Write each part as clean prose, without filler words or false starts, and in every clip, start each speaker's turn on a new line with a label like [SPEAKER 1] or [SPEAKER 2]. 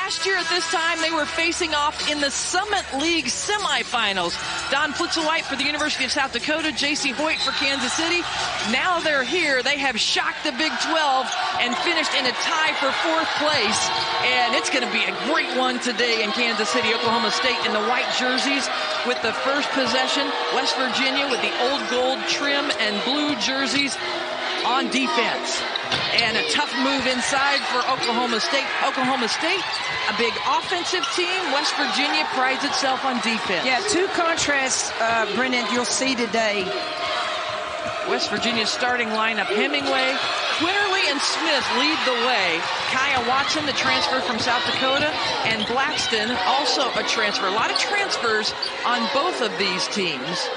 [SPEAKER 1] Last year at this time, they were facing off in the Summit League semifinals. Don Plitzelwhite for the University of South Dakota, J.C. Hoyt for Kansas City. Now they're here. They have shocked the Big 12 and finished in a tie for 4th place. And it's going to be a great one today in Kansas City. Oklahoma State in the white jerseys with the first possession. West Virginia with the old gold trim and blue jerseys on defense. And a tough move inside for Oklahoma State. Oklahoma State, a big offensive team. West Virginia prides itself on defense.
[SPEAKER 2] Yeah, two contrasts, Brendan, you'll see today.
[SPEAKER 1] West Virginia's starting lineup, Hemingway, Quinterly, and Smith lead the way. Kyah Watson, the transfer from South Dakota, and Blackston, also a transfer. A lot of transfers on both of these teams.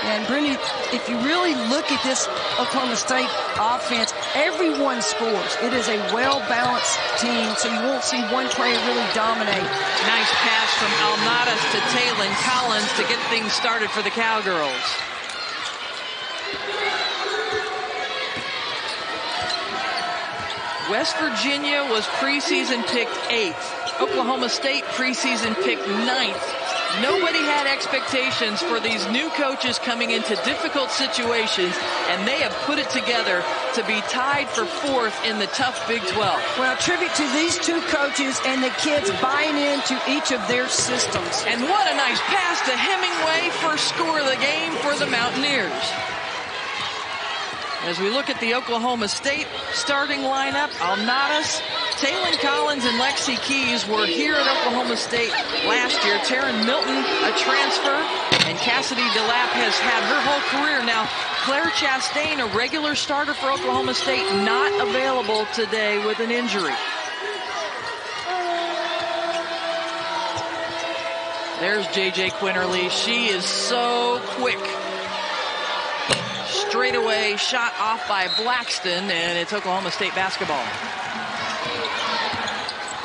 [SPEAKER 2] And Brendan, if you really look at this Oklahoma State offense, everyone scores. It is a well-balanced team, so you won't see one player really dominate.
[SPEAKER 1] Nice pass from Alnadas to Terryn Collins to get things started for the Cowgirls. West Virginia was preseason picked 8th. Oklahoma State preseason picked 9th. Nobody had expectations for these new coaches coming into difficult situations, and they have put it together to be tied for 4th in the tough Big 12.
[SPEAKER 2] Well, tribute to these two coaches and the kids buying into each of their systems.
[SPEAKER 1] And what a nice pass to Hemingway, first score of the game for the Mountaineers. As we look at the Oklahoma State starting lineup, Alnadas, Terryn Collins, and Lexi Keys were here at Oklahoma State last year. Terryn Milton, a transfer, and Cassidy DeLapp has had her whole career. Now, Claire Chastain, a regular starter for Oklahoma State, not available today with an injury. There's J.J. Quinterly. She is so quick. Straight away, shot off by Blackston, and it's Oklahoma State basketball.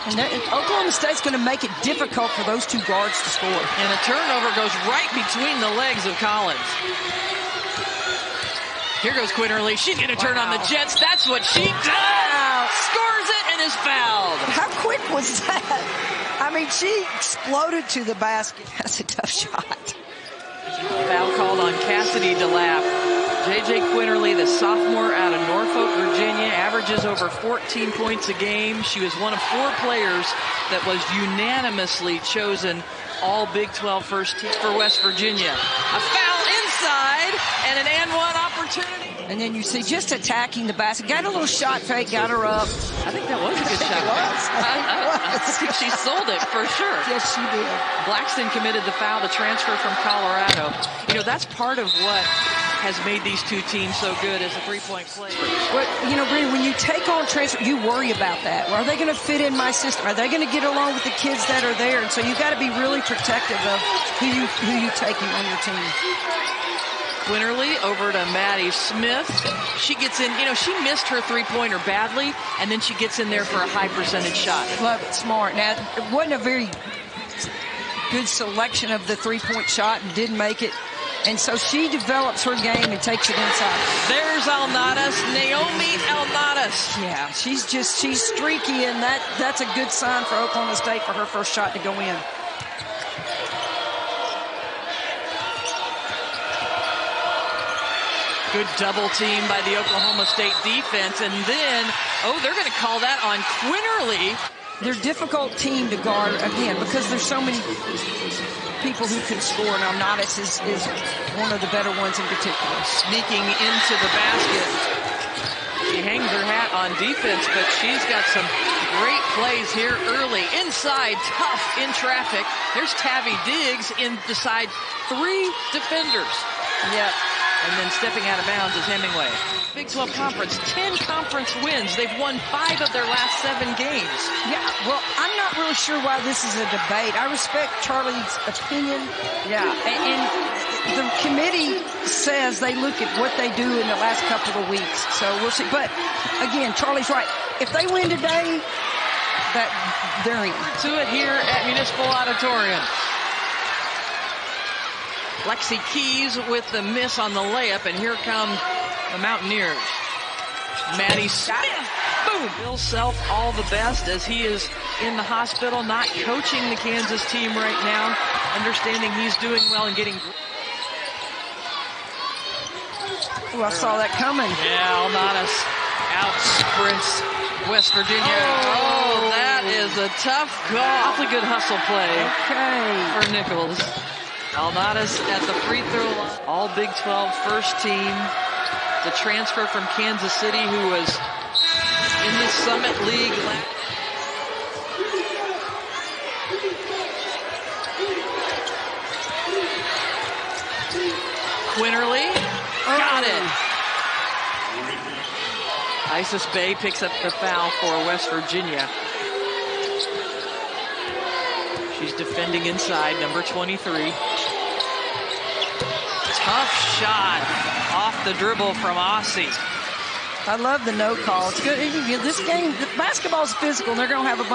[SPEAKER 2] And Oklahoma State's going to make it difficult for those two guards to score.
[SPEAKER 1] And a turnover goes right between the legs of Collins. Here goes Quinterly. She's going to turn on the Jets. That's what she does. Scores it and is fouled.
[SPEAKER 2] How quick was that? I mean, she exploded to the basket. That's a tough shot.
[SPEAKER 1] Foul called on Cassidy DeLapp. J.J. Quinterly, the sophomore out of Norfolk, Virginia, averages over 14 points a game. She was one of 4 players that was unanimously chosen all Big 12 first team for West Virginia. A foul inside and an and-one opportunity.
[SPEAKER 2] And then you see just attacking the basket. Got a little shot fake, got her up.
[SPEAKER 1] I think that was a good shot. I think she sold it for sure.
[SPEAKER 2] Yes, she did.
[SPEAKER 1] Blackston committed the foul, the transfer from Colorado. You know, that's part of what has made these two teams so good as a three-point play.
[SPEAKER 2] But, you know, Brady, when you take on transfer, you worry about that. Are they going to fit in my system? Are they going to get along with the kids that are there? And so you've got to be really protective of who you taking on your team.
[SPEAKER 1] Quinterly over to Maddie Smith. She gets in, you know, she missed her three-pointer badly, and then she gets in there for a high-percentage shot.
[SPEAKER 2] Love it, smart. Now, it wasn't a very good selection of the three-point shot and didn't make it. And so she develops her game and takes it inside.
[SPEAKER 1] There's Alnadas, Naomi Alnadas.
[SPEAKER 2] Yeah, she's streaky, and that's a good sign for Oklahoma State for her first shot to go in.
[SPEAKER 1] Good double team by the Oklahoma State defense. And then, they're going to call that on Quinterly.
[SPEAKER 2] They're a difficult team to guard, again, because there's so many people who can score. Now, Alnadas is one of the better ones in particular.
[SPEAKER 1] Sneaking into the basket. She hangs her hat on defense, but she's got some great plays here early. Inside, tough in traffic. There's Tavi Diggs beside 3 defenders.
[SPEAKER 2] Yep.
[SPEAKER 1] And then stepping out of bounds is Hemingway. Big 12 Conference, 10 conference wins. They've won 5 of their last 7 games.
[SPEAKER 2] Yeah, well, I'm not really sure why this is a debate. I respect Charlie's opinion. Yeah, and the committee says they look at what they do in the last couple of weeks. So we'll see. But, again, Charlie's right. If they win today, they're in.
[SPEAKER 1] To it here at Municipal Auditorium. Lexi Keys with the miss on the layup, and here come the Mountaineers. Maddie Smith, Boom! Bill Self, all the best as he is in the hospital, not coaching the Kansas team right now, understanding he's doing well and getting...
[SPEAKER 2] Oh, I saw that coming.
[SPEAKER 1] Yeah, Alnadas out sprints West Virginia. Oh, that is a tough goal. Awfully good hustle play for Nichols. Alnadas at the free throw line. All Big 12 first team. The transfer from Kansas City who was in the Summit League last. Quinterly got it. Isis Bay picks up the foul for West Virginia. She's defending inside, number 23. Tough shot off the dribble from Aussie.
[SPEAKER 2] I love the no call. It's good. This game, basketball's physical. They're going to have a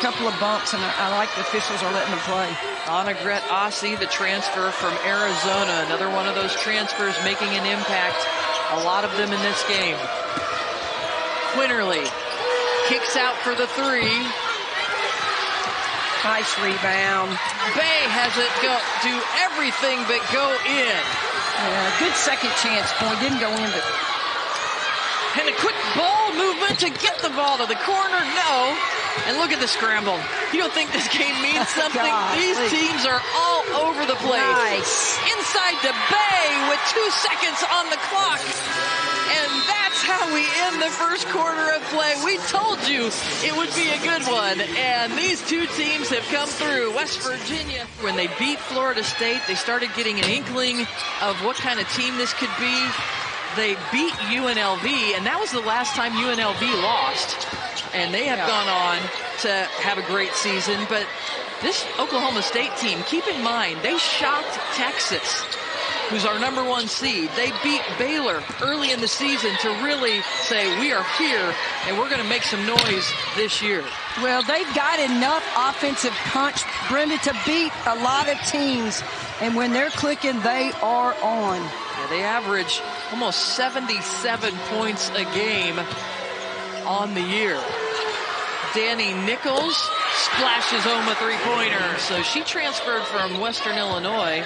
[SPEAKER 2] couple of bumps, and I like the officials are letting them play.
[SPEAKER 1] Annegret Aussie, the transfer from Arizona. Another one of those transfers making an impact. A lot of them in this game. Quinterly kicks out for the three.
[SPEAKER 2] Nice rebound.
[SPEAKER 1] Bay has it do everything but go in.
[SPEAKER 2] Yeah, good second chance point. Didn't go in, but...
[SPEAKER 1] And a quick ball movement to get the ball to the corner. No. And look at the scramble. You don't think this game means something? These teams are all over the place.
[SPEAKER 2] Nice.
[SPEAKER 1] Inside to Bay with 2 seconds on the clock. And that's how we end the first quarter of play. We told you it would be a good one. And these two teams have come through. West Virginia, when they beat Florida State, they started getting an inkling of what kind of team this could be. They beat UNLV, and that was the last time UNLV lost. And they have gone on to have a great season. But this Oklahoma State team, keep in mind, they shocked Texas, who's our #1 seed. They beat Baylor early in the season to really say, we are here, and we're going to make some noise this year.
[SPEAKER 2] Well, they've got enough offensive punch, Brenda, to beat a lot of teams. And when they're clicking, they are on.
[SPEAKER 1] Yeah, they average almost 77 points a game on the year. Danny Nichols splashes home a three-pointer. So she transferred from Western Illinois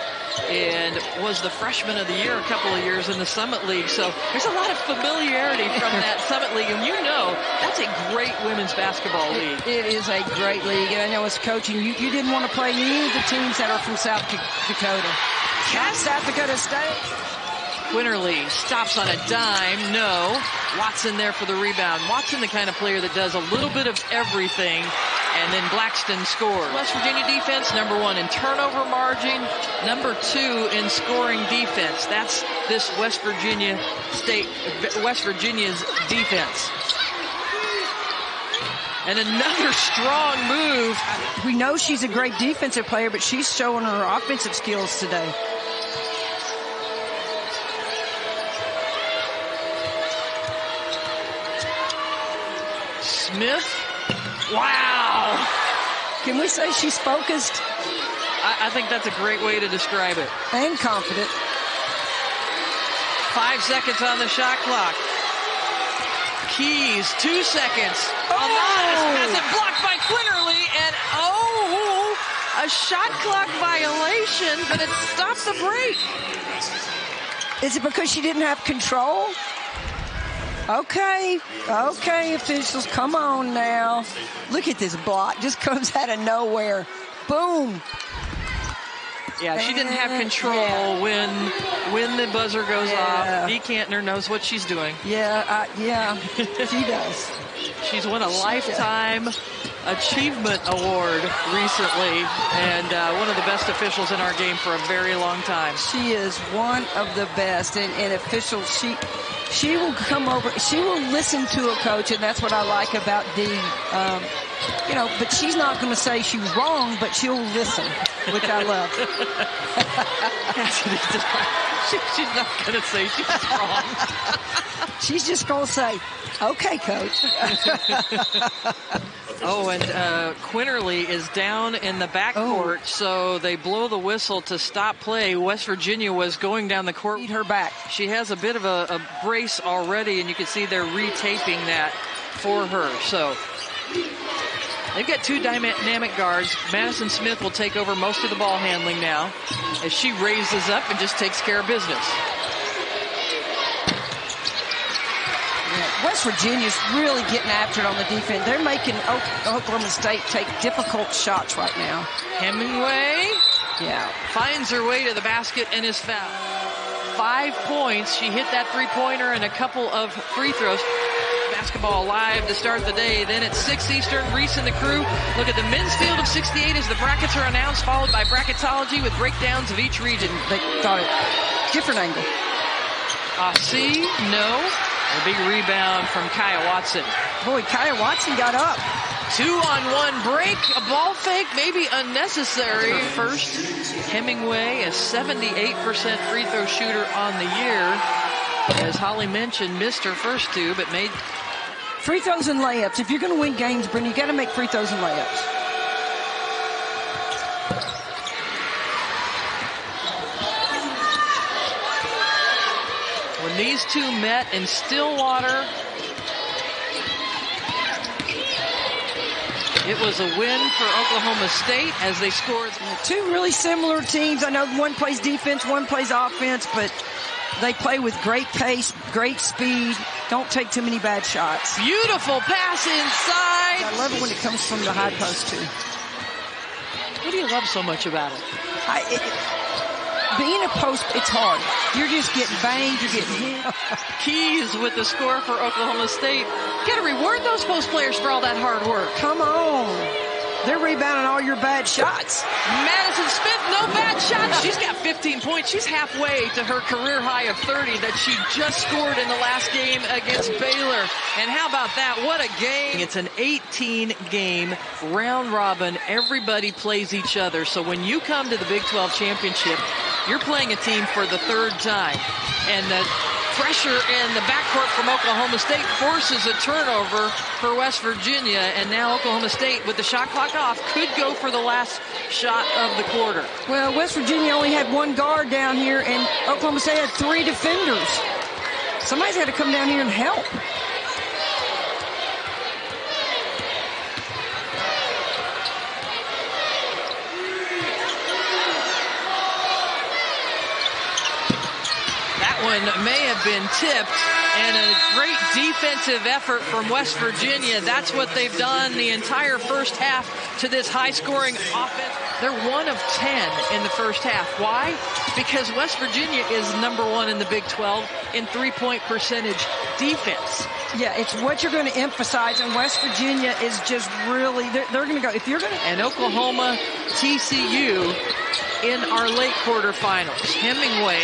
[SPEAKER 1] and was the freshman of the year a couple of years in the Summit League. So there's a lot of familiarity from that Summit League. And you know, that's a great women's basketball league.
[SPEAKER 2] It is a great league. And I know as coaching, you didn't want to play any of the teams that are from South Dakota. Not South Dakota State.
[SPEAKER 1] Quinterly stops on a dime. No. Watson there for the rebound. Watson, the kind of player that does a little bit of everything, and then Blackston scores. West Virginia defense, #1 in turnover margin, #2 in scoring defense. That's this West Virginia's defense. And another strong move.
[SPEAKER 2] We know she's a great defensive player, but she's showing her offensive skills today.
[SPEAKER 1] Smith. Wow.
[SPEAKER 2] Can we say she's focused?
[SPEAKER 1] I think that's a great way to describe it.
[SPEAKER 2] And confident.
[SPEAKER 1] 5 seconds on the shot clock. Keys, 2 seconds. Alnadas has it blocked by Quinterly, and a shot clock violation, but it stopped the break.
[SPEAKER 2] Is it because she didn't have control? Okay, officials, come on now. Look at this block, just comes out of nowhere. Boom.
[SPEAKER 1] Yeah, she didn't have control when the buzzer goes off. Dee Kantner knows what she's doing.
[SPEAKER 2] Yeah, she does.
[SPEAKER 1] She's won a Lifetime Achievement Award recently, and one of the best officials in our game for a very long time.
[SPEAKER 2] She is one of the best, and officials, she will come over, she will listen to a coach, and that's what I like about Dee. But she's not going to say she was wrong, but she'll listen, which I love.
[SPEAKER 1] She's not going to say she's wrong.
[SPEAKER 2] She's just going to say, okay, coach.
[SPEAKER 1] And Quinterly is down in the backcourt, so they blow the whistle to stop play. West Virginia was going down the court.
[SPEAKER 2] Beat her back.
[SPEAKER 1] She has a bit of a brace already, and you can see they're retaping that. for her. So they've got two dynamic guards. Madison Smith will take over most of the ball handling now as she raises up and just takes care of business.
[SPEAKER 2] West Virginia's really getting after it on the defense. They're making Oklahoma State take difficult shots right now.
[SPEAKER 1] Hemingway finds her way to the basket and is fouled. 5 points. She hit that three-pointer and a couple of free throws. Basketball live to start the day. Then at 6 Eastern, Reese and the crew look at the men's field of 68 as the brackets are announced, followed by bracketology with breakdowns of each region.
[SPEAKER 2] They thought it different angle.
[SPEAKER 1] See, no. A big rebound from Kyah Watson.
[SPEAKER 2] Boy, Kyah Watson got up.
[SPEAKER 1] 2-on-1 break, a ball fake, maybe unnecessary. First, Hemingway, a 78% free throw shooter on the year. As Holly mentioned, missed her first two, but made
[SPEAKER 2] free throws and layups. If you're going to win games, Brenda, you got to make free throws and layups.
[SPEAKER 1] When these two met in Stillwater, it was a win for Oklahoma State as they scored.
[SPEAKER 2] Two really similar teams. I know one plays defense, one plays offense, but they play with great pace, great speed. Don't take too many bad shots.
[SPEAKER 1] Beautiful pass inside.
[SPEAKER 2] I love it when it comes from the high post, too.
[SPEAKER 1] What do you love so much about it?
[SPEAKER 2] Being a post, it's hard. You're just getting banged, you're getting hit.
[SPEAKER 1] Keys with the score for Oklahoma State. Got to reward those post players for all that hard work.
[SPEAKER 2] Come on. They're rebounding all your bad shots.
[SPEAKER 1] Madison Smith, no bad shots. She's got 15 points. She's halfway to her career high of 30 that she just scored in the last game against Baylor. And how about that? What a game. It's an 18-game round robin. Everybody plays each other. So when you come to the Big 12 championship, you're playing a team for the third time. And the pressure in the backcourt from Oklahoma State forces a turnover for West Virginia. And now Oklahoma State, with the shot clock off, could go for the last shot of the quarter.
[SPEAKER 2] Well, West Virginia only had one guard down here, and Oklahoma State had three defenders. Somebody's got to come down here and help.
[SPEAKER 1] One may have been tipped, and a great defensive effort from West Virginia. That's what they've done the entire first half to this high-scoring offense. They're 1 of 10 in the first half. Why? Because West Virginia is #1 in the Big 12 in three-point percentage defense.
[SPEAKER 2] Yeah, it's what you're going to emphasize, and West Virginia is just really, they're going to go, if you're going to.
[SPEAKER 1] And Oklahoma, TCU in our late quarterfinals. Hemingway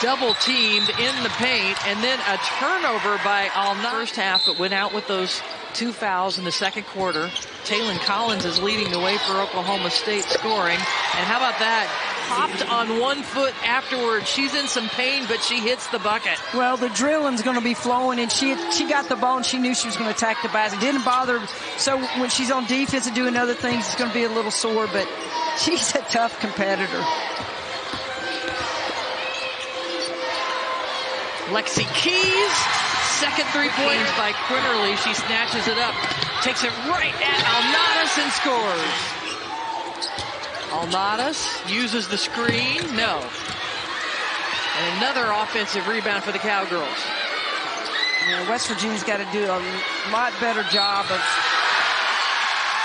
[SPEAKER 1] double teamed in the paint, and then a turnover by Al-Nat. First half, but went out with those 2 fouls in the second quarter. Taylon Collins is leading the way for Oklahoma State scoring. And how about that? Popped on 1 foot afterwards. She's in some pain, but she hits the bucket.
[SPEAKER 2] Well, the drilling's going to be flowing, and she got the ball, and she knew she was going to attack the basket. Didn't bother. So when she's on defense and doing other things, it's going to be a little sore, but she's a tough competitor.
[SPEAKER 1] Lexi Keys, second 3 points by Quinterly. She snatches it up, takes it right at Alnadas and scores. Alnadas uses the screen, no. And another offensive rebound for the Cowgirls.
[SPEAKER 2] Yeah, West Virginia's got to do a lot better job of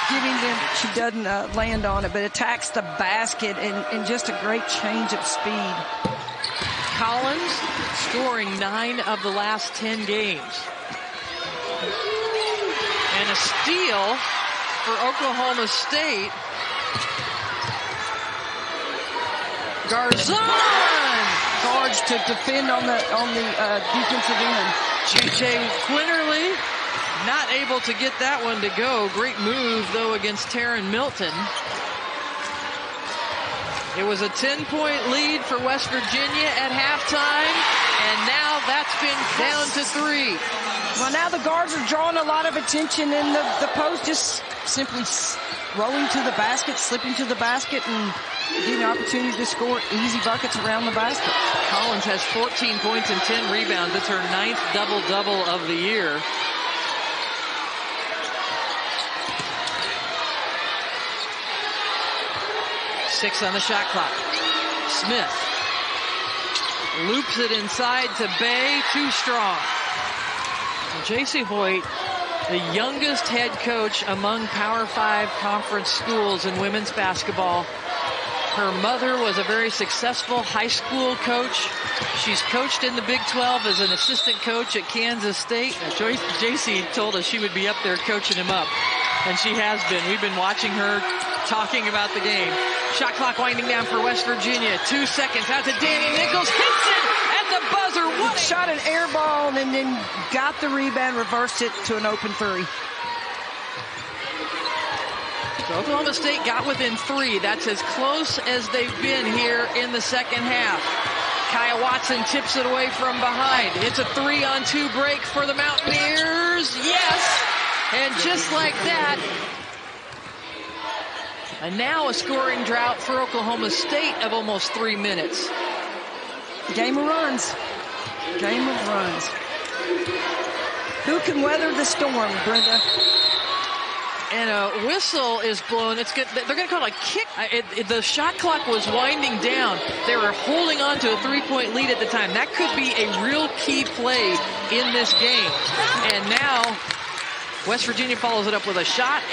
[SPEAKER 2] giving them, she doesn't land on it, but attacks the basket and just a great change of speed.
[SPEAKER 1] Collins scoring 9 of the last 10 games. And a steal for Oklahoma State. Garzon!
[SPEAKER 2] Guards to defend on the defensive end.
[SPEAKER 1] J.J. Quinterly not able to get that one to go. Great move, though, against Terryn Milton. It was a 10-point lead for West Virginia at halftime, and now that's been down to 3.
[SPEAKER 2] Well, now the guards are drawing a lot of attention, and the post just simply rolling to the basket, slipping to the basket, and getting an opportunity to score easy buckets around the basket.
[SPEAKER 1] Collins has 14 points and 10 rebounds. It's her 9th double-double of the year. 6 on the shot clock. Smith loops it inside to Bay, too strong. J.C. Hoyt, the youngest head coach among Power 5 conference schools in women's basketball. Her mother was a very successful high school coach. She's coached in the Big 12 as an assistant coach at Kansas State. J.C. told us she would be up there coaching him up, and she has been. We've been watching her talking about the game. Shot clock winding down for West Virginia. 2 seconds out to Danny Nichols. Hits it at the buzzer. What
[SPEAKER 2] shot, an air ball, and then got the rebound, reversed it to an open 3.
[SPEAKER 1] So Oklahoma State got within 3. That's as close as they've been here in the second half. Kyah Watson tips it away from behind. It's a 3-on-2 break for the Mountaineers. Yes! And just like that, and now a scoring drought for Oklahoma State of almost 3 minutes.
[SPEAKER 2] Game of runs. Game of runs. Who can weather the storm, Brenda?
[SPEAKER 1] And a whistle is blown. It's good. They're going to call it a kick. The shot clock was winding down. They were holding on to a 3-point lead at the time. That could be a real key play in this game. And now West Virginia follows it up with a shot.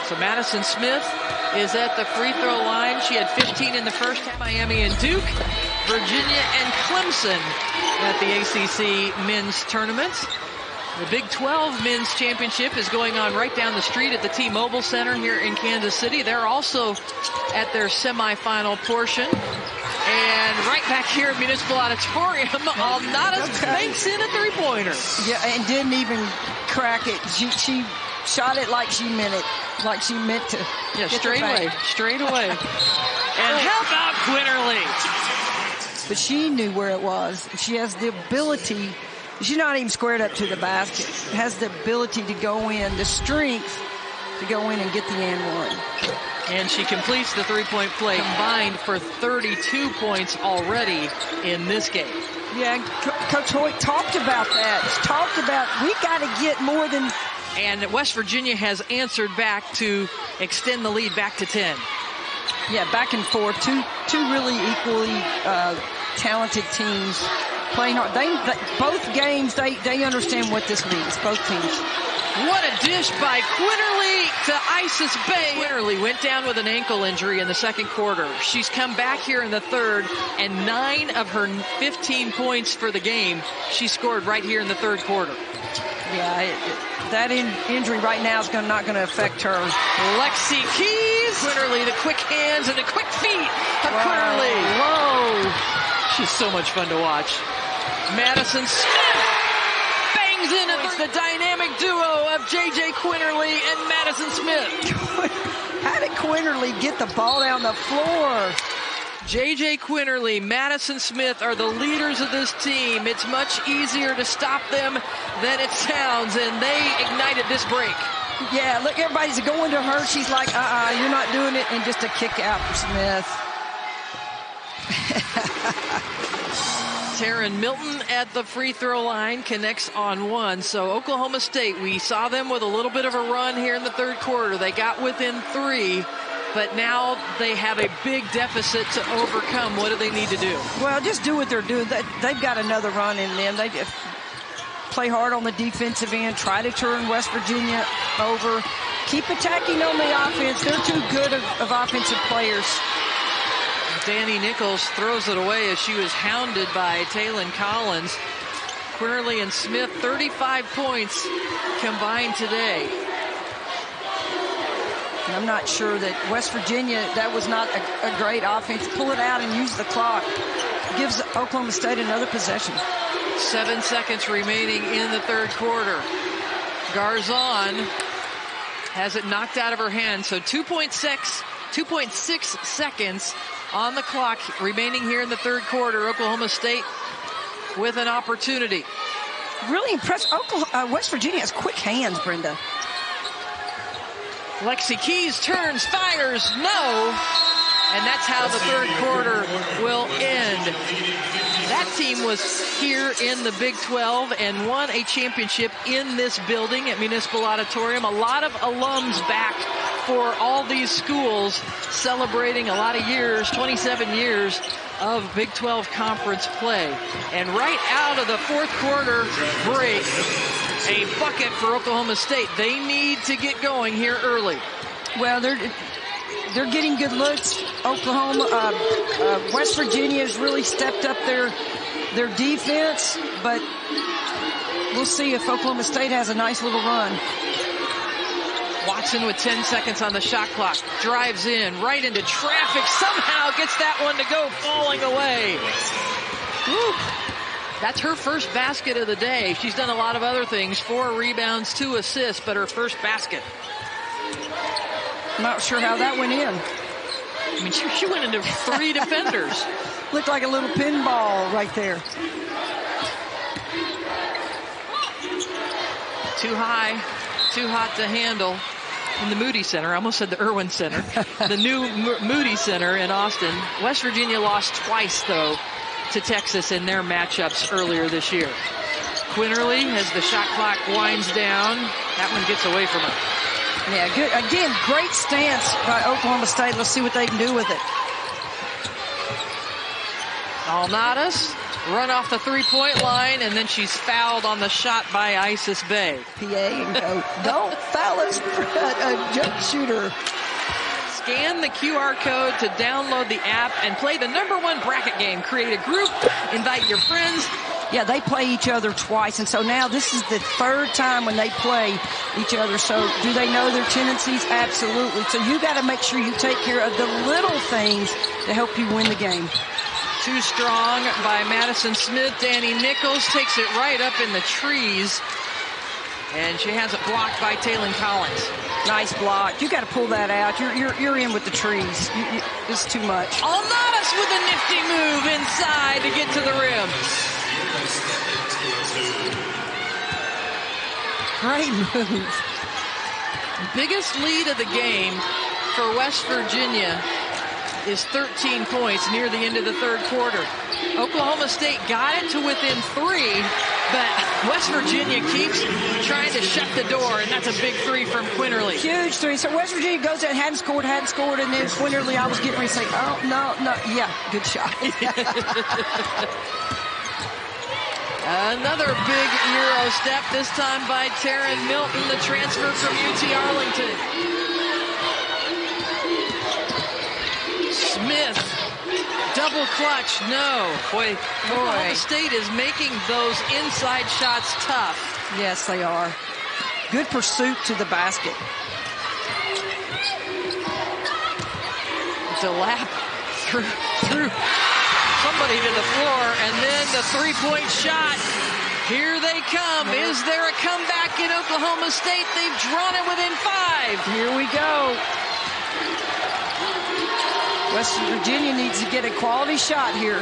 [SPEAKER 1] So Madison Smith is at the free throw line. She had 15 in the first half. Miami and Duke, Virginia and Clemson at the ACC men's tournament. The Big 12 men's championship is going on right down the street at the T-Mobile Center here in Kansas City. They're also at their semifinal portion. And right back here at Municipal Auditorium, Alnadas banks in a 3-pointer.
[SPEAKER 2] Yeah, and didn't even crack it. She shot it like she meant it, like she meant to.
[SPEAKER 1] Yeah, straight away. And how about Quinterly?
[SPEAKER 2] But she knew where it was. She has the ability. She's not even squared up to the basket. Has the ability to go in, the strength to go in and get the and one.
[SPEAKER 1] And she completes the 3-point play, combined for 32 points already in this game.
[SPEAKER 2] Yeah, Coach Hoyt talked about that. He talked about we got to get more than.
[SPEAKER 1] And West Virginia has answered back to extend the lead back to 10.
[SPEAKER 2] Yeah, back and forth. Two really equally talented teams. Playing hard. Both games, they understand what this means, both teams.
[SPEAKER 1] What a dish by Quinterly to Isis Bay. Quinterly went down with an ankle injury in the second quarter. She's come back here in the third, and 9 of her 15 points for the game she scored right here in the third quarter.
[SPEAKER 2] Yeah, that injury right now is not going to affect her.
[SPEAKER 1] Lexi Keys. Quinterly, the quick hands and the quick feet of Quinterly.
[SPEAKER 2] Whoa.
[SPEAKER 1] She's so much fun to watch. Madison Smith bangs in the dynamic duo of J.J. Quinterly and Madison Smith.
[SPEAKER 2] How did Quinterly get the ball down the floor?
[SPEAKER 1] J.J. Quinterly, Madison Smith are the leaders of this team. It's much easier to stop them than it sounds, and they ignited this break.
[SPEAKER 2] Yeah, look, everybody's going to her. She's like, you're not doing it, and just a kick out for Smith.
[SPEAKER 1] Terryn Milton at the free throw line connects on 1. So Oklahoma State, we saw them with a little bit of a run here in the third quarter. They got within 3, but now they have a big deficit to overcome. What do they need to do?
[SPEAKER 2] Well, just do what they're doing. They've got another run in them. They play hard on the defensive end, try to turn West Virginia over, keep attacking on the offense. They're too good of offensive players.
[SPEAKER 1] Danny Nichols throws it away as she was hounded by Taylon Collins. Quinterly and Smith, 35 points combined today.
[SPEAKER 2] And I'm not sure that West Virginia, that was not a great offense. Pull it out and use the clock. Gives Oklahoma State another possession.
[SPEAKER 1] 7 seconds remaining in the third quarter. Garzon has it knocked out of her hand. So 2.6 seconds on the clock remaining here in the third quarter. Oklahoma State with an opportunity.
[SPEAKER 2] Really impressed. West Virginia has quick hands, Brenda.
[SPEAKER 1] Lexi Keys turns, fires, no. And that's how the third quarter will end. That team was here in the Big 12 and won a championship in this building at Municipal Auditorium. A lot of alums back for all these schools celebrating a lot of years, 27 years of Big 12 conference play. And right out of the fourth quarter break, a bucket for Oklahoma State. They need to get going here early.
[SPEAKER 2] Well, they're getting good looks. Oklahoma, West Virginia has really stepped up their defense, but we'll see if Oklahoma State has a nice little run.
[SPEAKER 1] Watson with 10 seconds on the shot clock. Drives in, right into traffic. Somehow gets that one to go, falling away. Woo. That's her first basket of the day. She's done a lot of other things. 4 rebounds, 2 assists, but her first basket.
[SPEAKER 2] I'm not sure how that went in.
[SPEAKER 1] I mean, she went into 3 defenders.
[SPEAKER 2] Looked like a little pinball right there.
[SPEAKER 1] Too high, too hot to handle in the Moody Center. I almost said the Irwin Center. The new Moody Center in Austin. West Virginia lost twice, though, to Texas in their matchups earlier this year. Quinterly, as the shot clock winds down, that one gets away from her.
[SPEAKER 2] Yeah, good. Again, great stance by Oklahoma State. Let's see what they can do with it.
[SPEAKER 1] Alnadas run off the three-point line, and then she's fouled on the shot by Isis Bay.
[SPEAKER 2] PA and go, don't foul a jump shooter.
[SPEAKER 1] Scan the QR code to download the app and play the #1 bracket game. Create a group, invite your friends.
[SPEAKER 2] Yeah, they play each other twice, and so now this is the 3rd time when they play each other. So do they know their tendencies? Absolutely. So you got to make sure you take care of the little things to help you win the game.
[SPEAKER 1] Too strong by Madison Smith. Danny Nichols takes it right up in the trees. And she has it blocked by Taylon Collins.
[SPEAKER 2] Nice block. You got to pull that out. You're in with the trees. It's too much.
[SPEAKER 1] Alnadas with a nifty move inside to get to the rim.
[SPEAKER 2] Great move.
[SPEAKER 1] Biggest lead of the game for West Virginia is 13 points near the end of the 3rd quarter. Oklahoma State got it to within 3, but West Virginia keeps trying to shut the door, and that's a big 3 from Quinterly.
[SPEAKER 2] Huge 3. So West Virginia goes in, hadn't scored, and then Quinterly, I was getting ready to say, oh, no, yeah, good shot.
[SPEAKER 1] Another big Euro step, this time by Terryn Milton, the transfer from UT Arlington. Smith, double clutch, no. Boy, Oklahoma State is making those inside shots tough.
[SPEAKER 2] Yes, they are. Good pursuit to the basket.
[SPEAKER 1] It's a lap through somebody to the floor, and then the three-point shot. Here they come. Is there a comeback in Oklahoma State? They've drawn it within 5.
[SPEAKER 2] Here we go. West Virginia needs to get a quality shot here.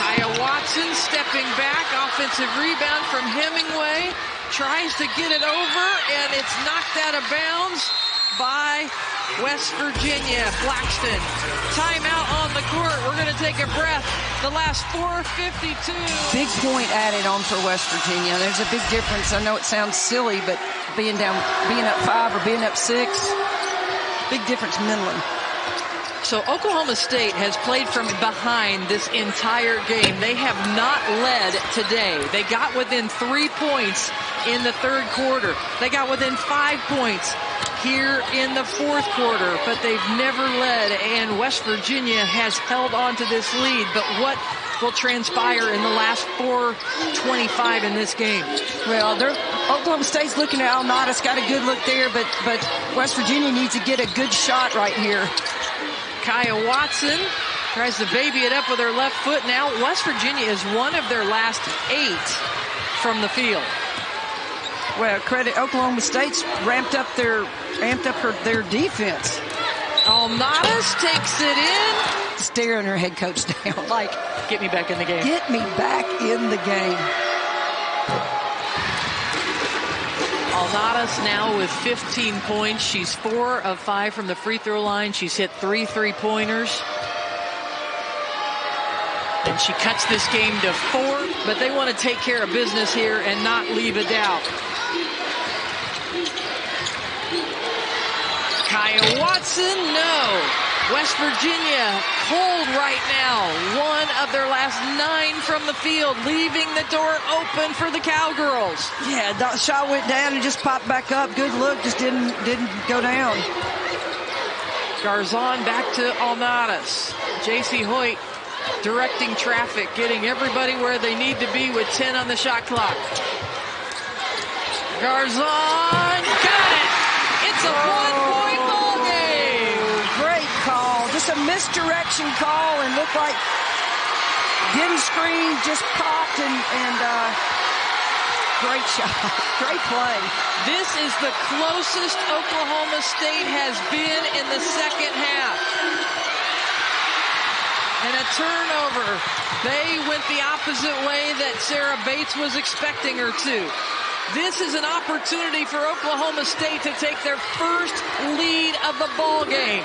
[SPEAKER 1] Kyah Watson stepping back. Offensive rebound from Hemingway. Tries to get it over, and it's knocked out of bounds by West Virginia. Blackston. Timeout on the court. We're going to take a breath. The last 4:52.
[SPEAKER 2] Big point added on for West Virginia. There's a big difference. I know it sounds silly, but being up 5 or being up 6, big difference mentally.
[SPEAKER 1] So Oklahoma State has played from behind this entire game. They have not led today. They got within 3 points in the 3rd quarter. They got within 5 points here in the 4th quarter, but they've never led, and West Virginia has held on to this lead. But what will transpire in the last 4:25 in this game?
[SPEAKER 2] Well, Oklahoma State's looking at Alnadas, got a good look there, but West Virginia needs to get a good shot right here.
[SPEAKER 1] Kyah Watson tries to baby it up with her left foot. Now West Virginia is one of their last 8 from the field.
[SPEAKER 2] Well, credit Oklahoma State's ramped up their defense.
[SPEAKER 1] Alnadas takes it in.
[SPEAKER 2] Staring her head coach down like,
[SPEAKER 1] get me back in the game.
[SPEAKER 2] Get me back in the game.
[SPEAKER 1] Alnadas now with 15 points. She's 4 of 5 from the free throw line. She's hit 3 3-pointers. And she cuts this game to 4, but they want to take care of business here and not leave a doubt. Watson, no. West Virginia cold right now. 1 of their last 9 from the field, leaving the door open for the Cowgirls.
[SPEAKER 2] Yeah, that shot went down and just popped back up. Good look, just didn't go down.
[SPEAKER 1] Garzon back to Alnadas. J.C. Hoyt directing traffic, getting everybody where they need to be with 10 on the shot clock. Garzon got it. It's a 1-point ball game.
[SPEAKER 2] Great call. Just a misdirection call and looked like didn't screen, just popped and great shot. Great play.
[SPEAKER 1] This is the closest Oklahoma State has been in the second half. And a turnover. They went the opposite way that Sarah Bates was expecting her to. This is an opportunity for Oklahoma State to take their first lead of the ball game.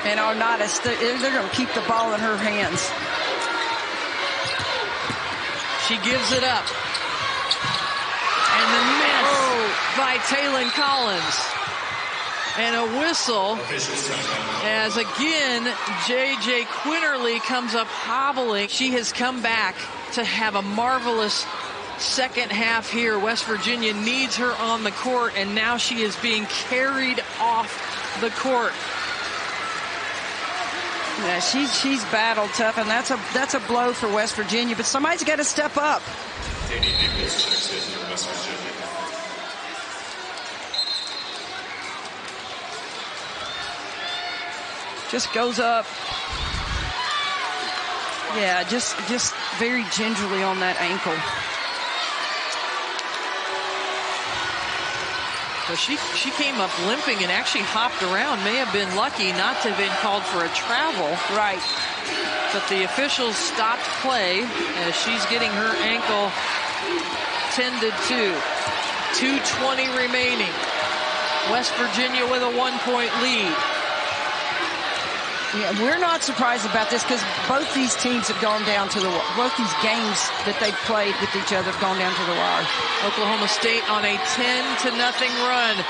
[SPEAKER 2] And Arnadas, they're going to keep the ball in her hands.
[SPEAKER 1] She gives it up. And the miss by Taylon Collins. And a whistle as, again, J.J. Quinterly comes up hobbling. She has come back to have a marvelous second half here. West Virginia needs her on the court, and now she is being carried off the court.
[SPEAKER 2] Yeah, she's battled tough, and that's a blow for West Virginia, but somebody's got to step up. Just goes up. Yeah, just very gingerly on that ankle.
[SPEAKER 1] So she came up limping and actually hopped around. May have been lucky not to have been called for a travel.
[SPEAKER 2] Right.
[SPEAKER 1] But the officials stopped play as she's getting her ankle tended to. 2:20 remaining. West Virginia with a 1-point lead.
[SPEAKER 2] Yeah, we're not surprised about this because both these teams have gone down to the wire. Both these games that they've played with each other have gone down to the wire.
[SPEAKER 1] Oklahoma State on a 10-0 run. At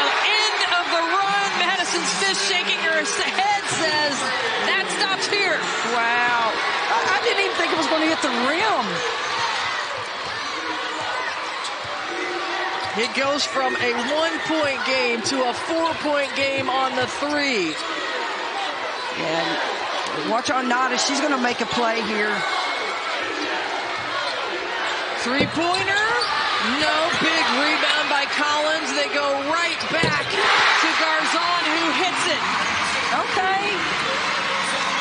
[SPEAKER 1] the end of the run, Madison Smith shaking her head says, that stops here.
[SPEAKER 2] Wow. I didn't even think it was going to hit the rim.
[SPEAKER 1] It goes from a 1-point game to a 4-point game on the 3.
[SPEAKER 2] And watch Arnadas. She's going to make a play here.
[SPEAKER 1] 3-pointer. No. Big rebound by Collins. They go right back to Garzon, who hits it.
[SPEAKER 2] Okay.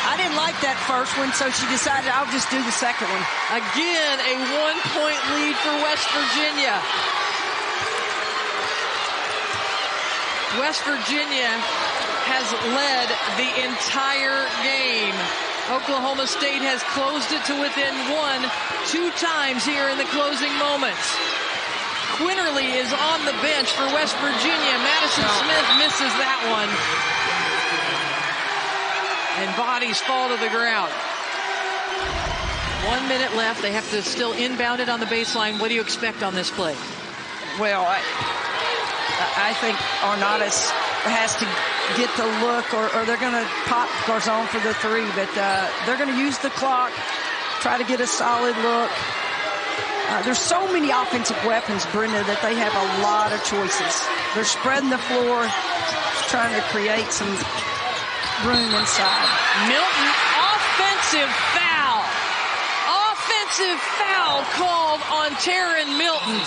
[SPEAKER 2] I didn't like that first one, so she decided I'll just do the second one.
[SPEAKER 1] Again, a 1-point lead for West Virginia. West Virginia has led the entire game. Oklahoma State has closed it to within 2 times here in the closing moments. Quinterly is on the bench for West Virginia. Madison Smith misses that one. And bodies fall to the ground. 1 minute left. They have to still inbound it on the baseline. What do you expect on this play?
[SPEAKER 2] Well, I think Arnadas has to get the look, or they're going to pop Garzon for the 3, but they're going to use the clock, try to get a solid look. There's so many offensive weapons, Brenda, that they have a lot of choices. They're spreading the floor, trying to create some room inside.
[SPEAKER 1] Milton, offensive foul. Offensive foul called on Terryn Milton.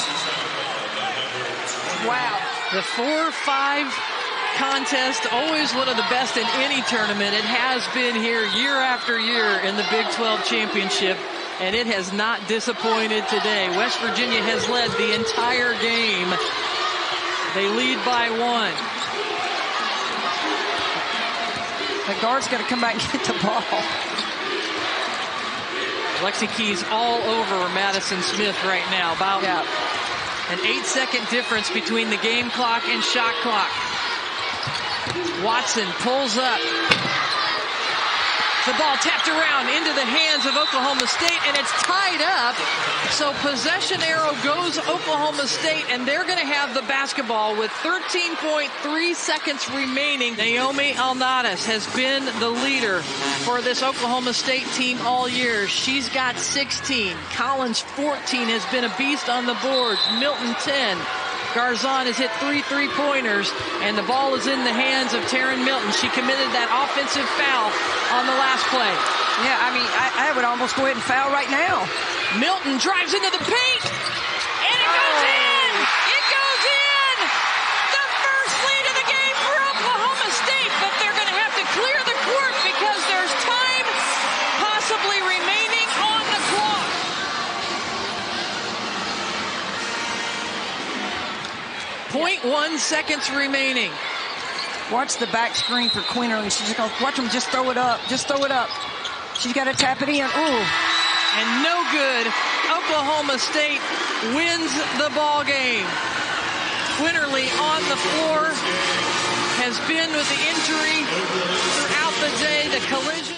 [SPEAKER 1] Wow. The 4-5 contest, always one of the best in any tournament. It has been here year after year in the Big 12 championship, and it has not disappointed today. West Virginia has led the entire game. They lead by 1.
[SPEAKER 2] The guard's got to come back and get the ball.
[SPEAKER 1] Lexi Keys all over Madison Smith right now. About an 8-second difference between the game clock and shot clock. Watson pulls up. The ball tapped around into the hands of Oklahoma State, and it's tied up So possession arrow goes Oklahoma State, and they're going to have the basketball with 13.3 seconds remaining. Naomi Alnadas has been the leader for this Oklahoma State team all year. She's got 16. Collins, 14, has been a beast on the boards. Milton, 10. Garzon has hit 3 3-pointers, and the ball is in the hands of Terryn Milton. She committed that offensive foul on the last play.
[SPEAKER 2] Yeah, I mean, I would almost go ahead and foul right now.
[SPEAKER 1] Milton drives into the paint, and it goes in! It goes in! The first lead of the game for Oklahoma State, but they're going to have to clear the court because there's time possibly remaining on the clock. 0.1 seconds remaining.
[SPEAKER 2] Watch the back screen for Quinter, and she's going to watch them just throw it up. Just throw it up. She's got to tap it in. Ooh.
[SPEAKER 1] And no good. Oklahoma State wins the ball game. Quinterly on the floor, has been with the injury throughout the day. The collision.